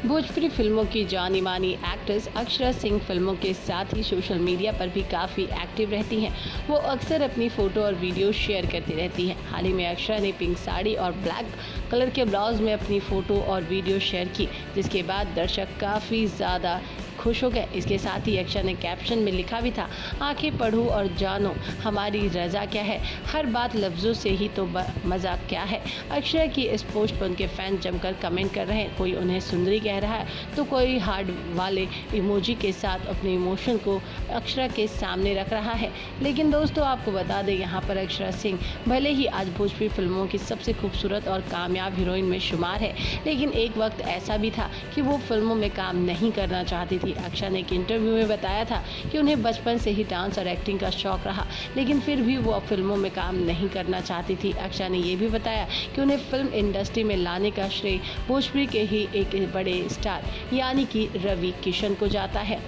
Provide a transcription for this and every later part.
भोजपुरी फिल्मों की जानी मानी एक्ट्रेस अक्षरा सिंह फिल्मों के साथ ही सोशल मीडिया पर भी काफ़ी एक्टिव रहती हैं। वो अक्सर अपनी फ़ोटो और वीडियो शेयर करती रहती हैं। हाल ही में अक्षरा ने पिंक साड़ी और ब्लैक कलर के ब्लाउज़ में अपनी फ़ोटो और वीडियो शेयर की, जिसके बाद दर्शक काफ़ी ज़्यादा खुश हो गए। इसके साथ ही अक्षरा ने कैप्शन में लिखा भी था, आंखें पढ़ो और जानो हमारी रजा क्या है, हर बात लफ्ज़ों से ही तो मजाक क्या है। अक्षरा की इस पोस्ट पर उनके फैन जमकर कमेंट कर रहे हैं। कोई उन्हें सुंदरी कह रहा है तो कोई हार्ट वाले इमोजी के साथ अपने इमोशन को अक्षरा के सामने रख रहा है। लेकिन दोस्तों, आपको बता दें, यहाँ पर अक्षरा सिंह भले ही आज भोजपुरी फिल्मों की सबसे खूबसूरत और कामयाब हीरोइन में शुमार है, लेकिन एक वक्त ऐसा भी था कि वो फिल्मों में काम नहीं करना चाहती थी। अक्षरा ने एक इंटरव्यू में बताया था कि उन्हें बचपन से ही डांस और एक्टिंग का शौक रहा, लेकिन फिर भी वो फिल्मों में काम नहीं करना चाहती थी। अक्षरा ने ये भी बताया कि उन्हें फिल्म इंडस्ट्री में लाने का श्रेय भोजपुरी के ही एक बड़े स्टार यानी कि रवि किशन को जाता है।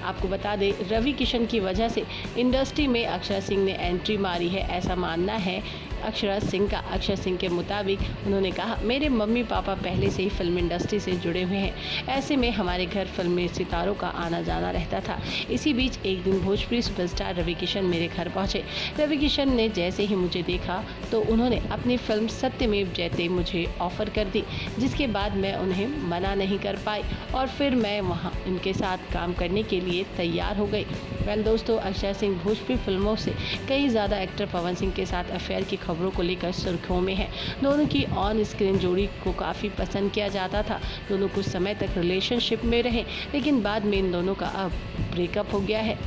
आपको बता दें, रवि किशन की वजह से इंडस्ट्री में अक्षरा सिंह ने एंट्री मारी है, ऐसा मानना है अक्षरा सिंह का। अक्षरा सिंह के मुताबिक उन्होंने कहा, मेरे मम्मी पापा पहले से ही फिल्म इंडस्ट्री से जुड़े हुए हैं, ऐसे में हमारे घर फिल्मी सितारों का आना जाना रहता था। इसी बीच एक दिन भोजपुरी सुपरस्टार रवि किशन मेरे घर पहुंचे। रवि किशन ने जैसे ही मुझे देखा तो उन्होंने अपनी फिल्म सत्यमेव जयते मुझे ऑफर कर दी, जिसके बाद मैं उन्हें मना नहीं कर पाई और फिर मैं वहाँ उनके साथ काम करने के लिए तैयार हो गई। वेल दोस्तों, अक्षरा सिंह भोजपुरी फिल्मों से कई ज़्यादा एक्टर पवन सिंह के साथ अफेयर की खबरों को लेकर सुर्खियों में है। दोनों की ऑन स्क्रीन जोड़ी को काफ़ी पसंद किया जाता था। दोनों कुछ समय तक रिलेशनशिप में रहे, लेकिन बाद में इन दोनों का अब ब्रेकअप हो गया है।